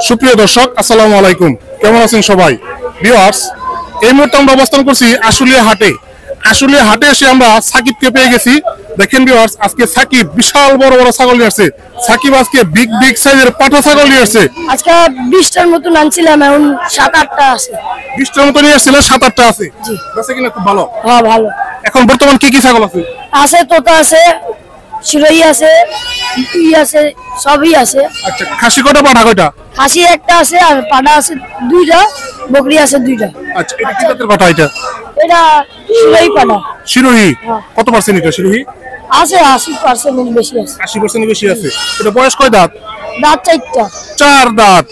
সুপ্রিয় দর্শক, আসসালামু আলাইকুম। কেমন আছেন সবাই? ভিউয়ার্স, এই মুহূর্তে আমরা অবস্থান করছি আশুলিয়া হাটে। আশুলিয়া হাটে এসে আমরা সাকিবকে পেয়ে গেছি। দেখেন ভিউয়ার্স, আজকে সাকিব বিশাল বড় বড় ছাগল নিয়ে আসছে। সাকিব আজকে বিগ সাইজের পাঠা ছাগল নিয়ে আসছে। আজকে 20টার মতো আনছিলাম, এখন 7-8টা আছে। 20টার মতো নিয়ে আসছিল, 7-8টা আছে। জি, আছে কিনা? খুব ভালো। হ্যাঁ, ভালো। এখন বর্তমান কি কি ছাগল আছে? আছে তোতা আছে, শিরোই আছে, ই আছে, সবই আছে। আচ্ছা, খাসি কয়টা, পাঠা কয়টা? খাসি একটা আছে আর পাঠা আছে 2টা, বকরি আছে 2টা। আচ্ছা, এটা কি জাতের পাঠা? এটা শিরোই পাঠা। শিরোহী। কত পার্সেন্ট এটা শিরোহী? আছে 80% বেশি আছে। 80% বেশি আছে। এটা বয়স কয় দাঁত? দাঁত 4টা। 4 দাঁত।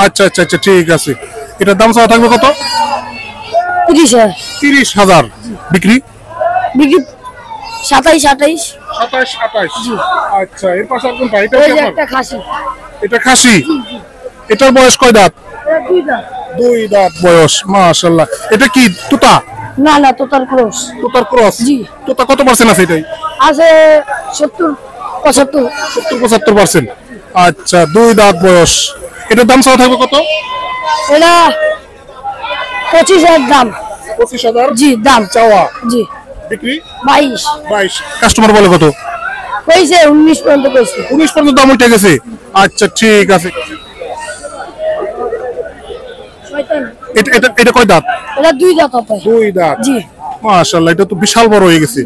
আচ্ছা আচ্ছা আচ্ছা, ঠিক আছে। এটার দাম চাওয়া থাকবে কত? 30,000। বিক্রি 27-28। আচ্ছা, এর পাশে আর কোনটা? এটা একটা খাসি। এটা খাসি। এটার বয়স কয় দাঁত? 2 দাঁত বয়স। মাশাআল্লাহ। এটা কি তোতা? না, তোতার ক্রস। তোতার ক্রস। জি। তোতা কত পার্সেন্ট আছে এটাই? আছে 70-75%। আচ্ছা, 2 দাঁত বয়স। এটার দাম চাওয়া থাকবে কত? এটা 25,000 দাম। 25,000? জি, দাম চাওয়া। জি। বিক্রি 22। কাস্টমার বলে কত? কইছে 19 পর্যন্ত কইছে। 19 পর্যন্ত দাম উঠে গেছে। আচ্ছা, ঠিক আছে। এটা কয় দাঁত? এটা 2 দাঁত হবে। 2 দাঁত। জি। মাশাআল্লাহ, এটা তো বিশাল বড় হয়ে গেছে।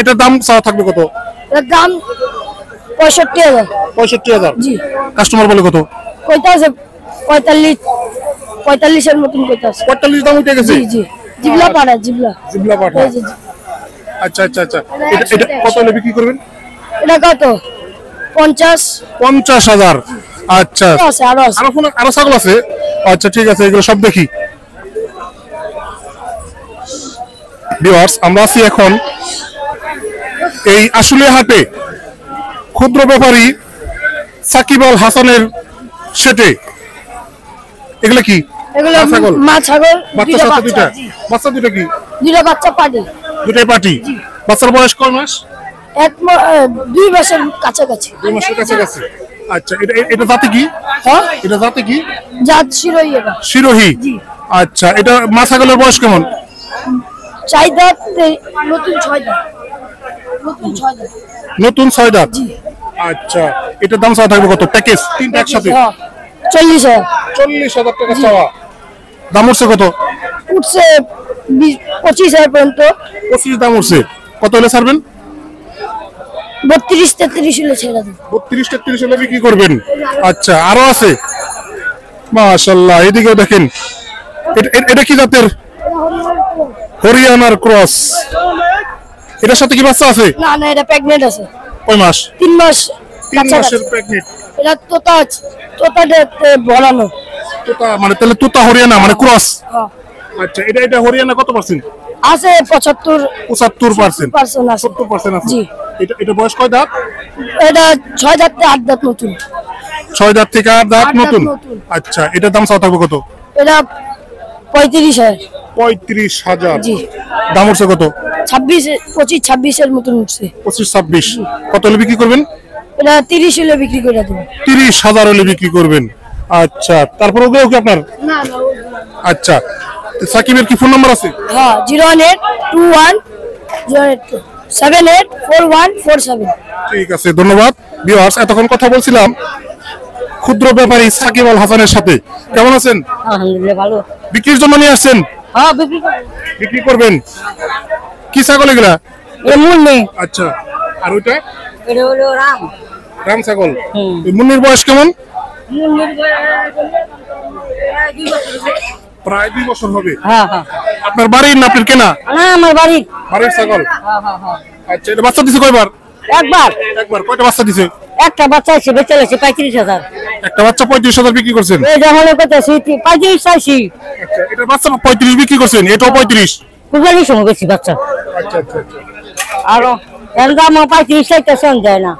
এটার দাম চাওয়া থাকবে কত? এর দাম 65,000। 65,000? জি। কাস্টমার বলে কত? কইতা আছে 45 এর মতন কইতা আছে। 45 দাম উঠে গেছে। জি জি। জিবলা পাড়া, জিবলা পাঠা। আচ্ছা আচ্ছা আচ্ছা, এটা কত হলে বিক্রি করবেন? এটা কত? 50,000। আচ্ছা, আছে আরো ছাগল আছে। আচ্ছা, ঠিক আছে, এগুলো সব দেখি। ভিউয়ার্স, আমরা আছি এখন এই আশুলিয়া হাটে ক্ষুদ্র ব্যাপারী সাকিব আল হাসানের সেটে। এগুলো কি? এগুলো মা ছাগল। বাচ্চা দুটো। বাচ্চা দুটো কি? দুটো বাচ্চা পাটি। দুটোই পাটি। বাচ্চার বয়স কয় মাস? 2 মাসের কাছাকাছি। 2 মাসের কাছাকাছি। আচ্ছা, এটা জাতি কি? হ্যাঁ, এটা জাতি কি? জাত শিরোই। এটা শিরোহী। আচ্ছা, এটা মা ছাগলের বয়স কেমন? 4 দাঁত, নতুন 6 দাঁত। নতুন 6 দাঁত। আচ্ছা, এটার দাম চাওয়া থাকবে কত? প্যাকেজ 3টা একসাথে? 40,000। 40,000 টাকা চাওয়া। দাম উঠছে কত? উঠছে 25,000 পর্যন্ত। 25 দাম উঠছে। কত হলে ছাড়বেন? 32-33 হলে ছেড়ে দেব। 32-33 হলে বিক্রি করবেন। আচ্ছা, আরো আছে। মাশাআল্লাহ, এদিকেও দেখেন। এটা কি জাতের? হরিয়ানার ক্রস। এটার সাথে কি বাচ্চা আছে? না, এটা প্রেগন্যান্ট আছে। কয় মাস? 3 মাস। 3 মাসের প্রেগন্যান্ট। এটা তোতাতে বলানো। তোতা মানে তাহলে তোতা হরিয়ানা মানে ক্রস। আচ্ছা, এটা হরিয়ানা কত পার্সেন্ট আছে? 75% আছে। 70% আছে। জি। এটা বয়স কয় দাঁত? এটা 6 দাঁত থেকে 8 দাঁত নতুন। 6 দাঁত থেকে 8 দাঁত নতুন। আচ্ছা, এটার দাম চাওয়া থাকবে কত? এটা 35,000। 35,000। জি। দাম উঠছে কত? 25-26 এর মতন উঠছে। 25-26। কত হলে বিক্রি করবেন? এটা 30 হলে বিক্রি করে দেব। 30,000 হলে বিক্রি করবেন। আচ্ছা, তারপর ওগুলো কি আপনার? না। আচ্ছা, সাকিবের কি ফোন নাম্বার আছে? হ্যাঁ, 0182108784147। ঠিক আছে, ধন্যবাদ। ভিউয়ার্স, এতক্ষণ কথা বলছিলাম ক্ষুদ্র ব্যাপারী সাকিব আল হাসানের সাথে। কেমন আছেন? আলহামদুলিল্লাহ, ভালো। বিক্রির জন্য নিয়ে আসছেন? হ্যাঁ, বিক্রি করবেন। কি ছাগল এগুলা? আচ্ছা, আর ওইটা? এটা হলো রাম ছাগল। মুন্নির বয়স কেমন? প্রায় 2 বছর হবে। হ্যাঁ। আপনার বাড়ির না আপনার কেনা? না, আমার বাড়ির ছাগল। আচ্ছা, এটা বাচ্চা দিছে কয়বার? একবার। কয়টা বাচ্চা দিছে? একটা বাচ্চা আছে, বেচে গেছে 35,000। একটা বাচ্চা 35,000 বিক্রি করছেন? এই যেমন কত 35 চাইছি। আচ্ছা, এটা বাচ্চা 35 বিক্রি করছেন, এটাও 35? কুরবানির সময় বেশি বাচ্চা। আচ্ছা। আরো এর দাম 35 চাইতেছেন, যায় না।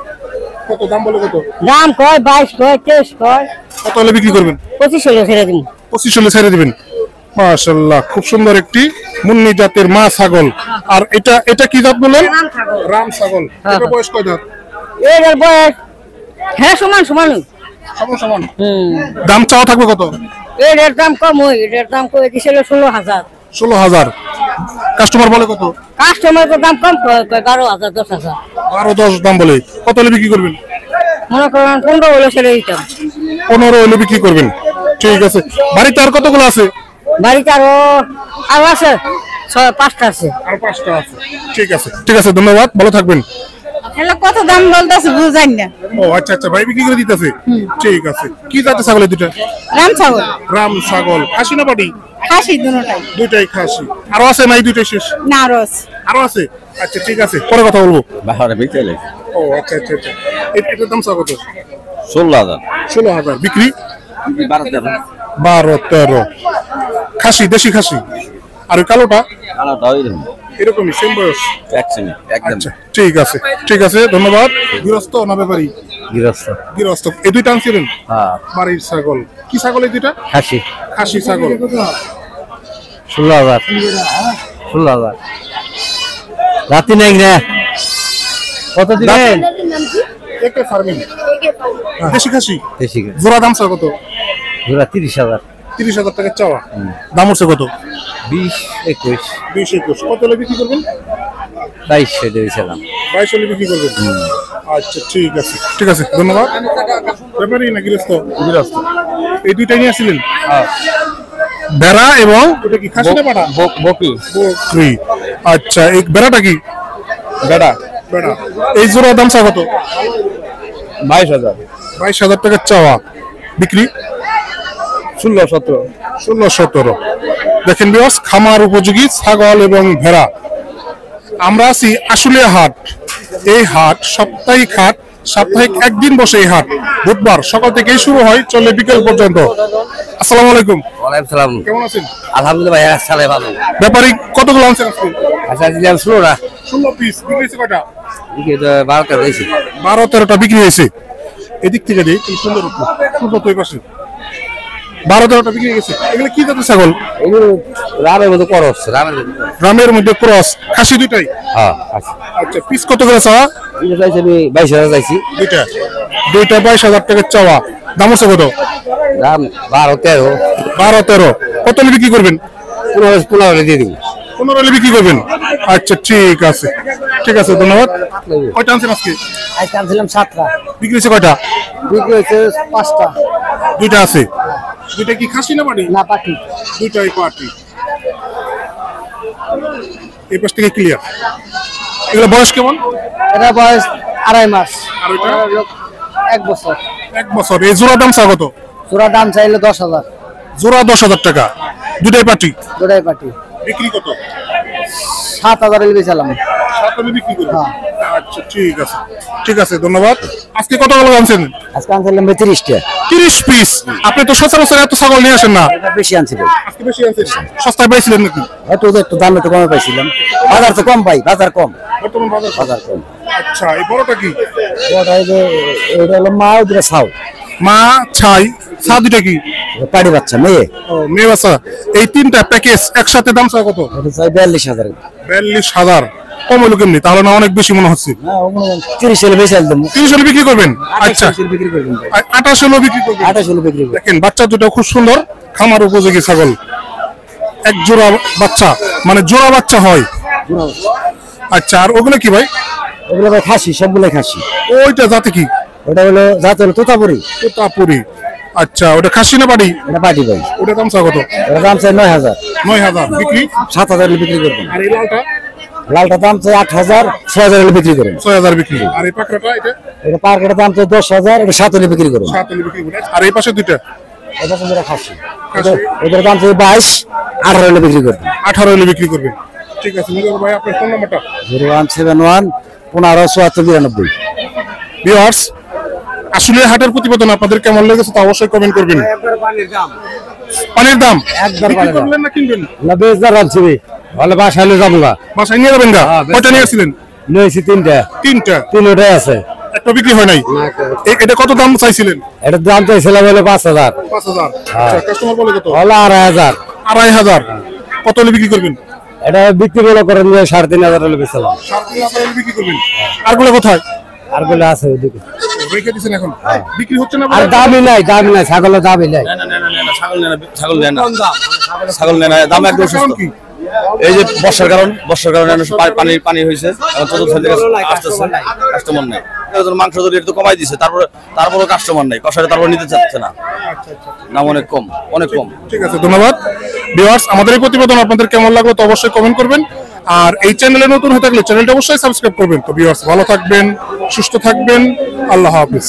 কত দাম বলে? কত দাম? কয় 22, কয় 23, কয়। কত হলে বিক্রি করবেন? 25 হলে ছেড়ে দিন। 25 হলে ছেড়ে দিবেন। মাশাআল্লাহ, খুব সুন্দর একটি মুন্নি জাতের মা ছাগল। আর এটা কি জাত বলেন? রাম ছাগল। এটা বয়স কয় দাঁত? এর বয়স হ্যাঁ সমান সমান সমান সমান। দাম চাওয়া থাকবে কত? এর দাম কম হয়, এর দাম কই দিছিল 16,000। 16,000। কাস্টমার বলে কত? কাস্টমারের দাম কম কয় 12,000 10,000। 12-10 দাম বলে। কত হলে বিক্রি করবেন? মনে করেন 15 হলে ছেড়ে দিতাম। 15 হলে বিক্রি করবেন। ঠিক আছে। বাড়িতে আর কতগুলো আছে? বাড়িতে আরো আছে 5টা আছে। আর 5টা আছে। ঠিক আছে ঠিক আছে, ধন্যবাদ, ভালো থাকবেন। এলা কত দাম বলতাছে বুঝাই না। ও আচ্ছা আচ্ছা, ভাই বিক্রি করে দিতেছে। ঠিক আছে। কি জাতের ছাগল এই দুটো? রাম ছাগল। রাম ছাগল। খাসি না পাটি? খাসি দুটোটাই। দুইটাই খাসি। আরো আছে না এই দুইটাই শেষ? না আরো আছে। আরো আছে? আচ্ছা ঠিক আছে, পরে কথা বলবো। বাহারে বিকেলে ও আচ্ছা আচ্ছা আচ্ছা। এটার দাম কত? 16,000 16,000 বিক্রি। 12-13 খাসি, দেশি খাসি। আর ওই কালোটা আলাদা ওইরকম এরকমই সেম বয়স। একসঙ্গে একদম আচ্ছা ঠিক আছে ঠিক আছে, ধন্যবাদ। গৃহস্থ না ব্যাপারী? গৃহস্থ। গৃহস্থ। এই দুইটা আনছিলেন? হ্যাঁ বাড়ির ছাগল। কি ছাগল এই দুইটা? খাসি। খাসি ছাগল। 16,000 16,000 রাতি নাই না কত দিবেন? একটা ফার্মিং। দেশি খাসি। বেশি জোড়া দাম কত? জোড়া 30,000 30,000 টাকা চাওয়া। দাম হচ্ছে কত? 20 21 20-21। কত হলে বিক্রি করবেন? 22 দিয়েছিলাম। 22 হলে বিক্রি করবেন। আচ্ছা ঠিক আছে ঠিক আছে, ধন্যবাদ। ব্যাপারী না গৃহস্থ? গৃহস্থ। এই দুইটাই নিয়ে আসছিলেন? বেড়া এবং এটা কি খাসি না পাটা? বকি বকরি। আচ্ছা, এই বেড়াটা কি? বেড়া বেড়া। এই জোড়া দাম কত? 22,000 22,000 টাকা চাওয়া। বিক্রি 16-17 16-17। দেখেন বিয়াস, খামার উপযোগী ছাগল এবং ভেড়া। আমরা আছি আশুলিয়া হাট। এই হাট সাপ্তাহিক হাট, সাপ্তাহিক একদিন বসে এই হাট। বুধবার সকাল থেকেই শুরু হয়, চলে বিকেল পর্যন্ত। আসসালামু আলাইকুম। ওয়ালাইকুম সালাম। কেমন আছেন? আলহামদুলিল্লাহ ভাই সালে ভালো। ব্যাপারী কতগুলো আনছেন আজকে? আচ্ছা দিলাম 16টা 16 পিস। বিক্রি হয়েছে কয়টা? কি 12টা দিয়েছি। 12-13টা বিক্রি হয়েছে। এদিক থেকে দিই, কি সুন্দর সুন্দর তো এই পাশে 12-13টা বিক্রি হয়ে গেছে। এগুলো কি জাতের ছাগল? এগুলো রামের মধ্যে করস রামের মধ্যে। রামের মধ্যে ক্রস। খাসি দুইটাই? হ্যাঁ আচ্ছা। আচ্ছা, পিস কত করে চাওয়া? এটা চাইছি আমি 22,000 চাইছি। দুইটা 22,000 টাকা চাওয়া। দাম হচ্ছে কত? দাম 12-13 12-13। কত হলে বিক্রি করবেন? 15 দিয়ে দিব। 15 হলে বিক্রি করবেন। আচ্ছা ঠিক আছে ঠিক আছে, ধন্যবাদ। কয়টা আনছেন আজকে? আজকে আনছিলাম 7টা। বিক্রি হয়েছে কয়টা? বিক্রি হয়েছে 5টা। দুইটা আছে। দুইটা কি খাসি না পাটি? না পাটি। দুইটাই পাটি। এই পাশ থেকে ক্লিয়ার। এগুলো বয়স কেমন? এটা বয়স 2.5 মাস। আর ওইটা? 1 বছর। 1 বছর। এই জোড়া দাম কত? জোড়া দাম চাইলে 10,000। জোড়া 10,000 টাকা। দুটাই পাটি। দুটাই পাটি। বিক্রি কত? 7,000 এর বেচালাম। 7 হলে বিক্রি করবেন। হ্যাঁ। আচ্ছা ঠিক আছে ঠিক আছে, ধন্যবাদ। আজকে কত গুলো আনছেন? আজকে আনছিলাম 30টা। 30 পিস। আপনি তো সচরাচর এত ছাগল নিয়ে আসেন না। এটা বেশি আনছিল। আজকে বেশি আনছেন। সস্তায় পাইছিলেন নাকি? একটু দাম একটু কমে পাইছিলাম। বাজার তো কম পাই, বাজার কম। বর্তমান বাজার কম। আচ্ছা, এই বড়টা কি? ওটা হলো মা, ওটা ছাও। মা ছাই ছা দুইটা কি? পাড়ি বাচ্চা মেয়ে। ও মেয়ে বাচ্চা। এই তিনটা প্যাকেজ একসাথে দাম কত? এটা চাই 42,000। 42,000। কম হলো কেমনি? তাহলে না অনেক বেশি মনে হচ্ছে। না 30 এর বেশি আনতাম। 30 হলে বিক্রি করবেন? আচ্ছা, 28 বিক্রি করবেন। 28 হলে বিক্রি করবেন। 28 বিক্রি করবেন। দেখেন বাচ্চা দুটো খুব সুন্দর, খামার উপযোগী ছাগল। এক জোড়া বাচ্চা, মানে জোড়া বাচ্চা হয়। আচ্ছা, আর ওগুলো কি ভাই? ওগুলো ভাই খাসি, সবগুলো খাসি। ওইটা জাতে কি? ওটা হলো জাত হলো তোতাপুরি। তোতাপুরি। আচ্ছা, ওটা খাসি না পাটি? এটা পাটি ভাই। ওটা দাম কত? ওটা দাম চাই 9,000। 9,000 বিক্রি। 7,000 বিক্রি করবেন। আর এই লালটা? লালটা দাম চাই 8,000, 6,000 বিক্রি করবেন। 6,000 বিক্রি। আর এই পাকড়াটা এটা? এটা পার্কের দাম চাই 10,000, এটা 7,000 বিক্রি করবেন। 7 হলে বিক্রি করবেন। আর এই পাশে দুইটা? এটা সুন্দর খাসি। খাসি। এটার দাম চাই 22, 18,000 বিক্রি করবেন। 18 হলে বিক্রি করবেন। ঠিক আছে, মুজাফর ভাই আপনার ফোন নাম্বারটা? 0171 15 74 92। ভিউয়ার্স, আসলে হাটের প্রতিবেদন আপনাদের কেমন লেগেছে তা অবশ্যই কমেন্ট করবেন। পানির দাম একবার বিক্রি করবেন না কিনবেন? না বেজদার আনছি ভালো বাসায় যাবো গা। বাসায় নিয়ে যাবেন গা? কয়টা নিয়ে আসছিলেন? নিয়েছি 3টা। 3টা। 3টাই আছে। একটা বিক্রি হয় নাই। এটা কত দাম চাইছিলেন? এটার দাম চাইছিলাম হলো 5,000। 5,000। আচ্ছা, কাস্টমার বলে কত? হলো 2,500। 2,500। কত হলে বিক্রি করবেন? এটা বিক্রি বলে করেন 3,500 হলে বেচলাম। 3,500 হলে বিক্রি করবেন। আর গুলো কোথায়? আর গুলো আছে ওদিকে রেখে দিছেন এখন বিক্রি হচ্ছে না আর দামই নাই ছাগলের দামই নাই ছাগল নেয় না দাম একদম সুস্থ কি এই যে বর্ষার কারণে পানি হয়েছে এখন চতুর্থ থেকে আসতেছে কাস্টমার নেই মাংস যদি একটু কমাই দিছে তারপরে কাস্টমার নেই কষারে তারপর নিতে চাচ্ছে না দাম অনেক কম ঠিক আছে ধন্যবাদ ভিউয়ার্স আমাদের এই প্রতিবেদন আপনাদের কেমন লাগলো তো অবশ্যই কমেন্ট করবেন আর এই চ্যানেলে নতুন হয়ে থাকলে চ্যানেলটা অবশ্যই সাবস্ক্রাইব করবেন তো ভিউয়ার্স ভালো থাকবেন সুস্থ থাকবেন আল্লাহ হাফেজ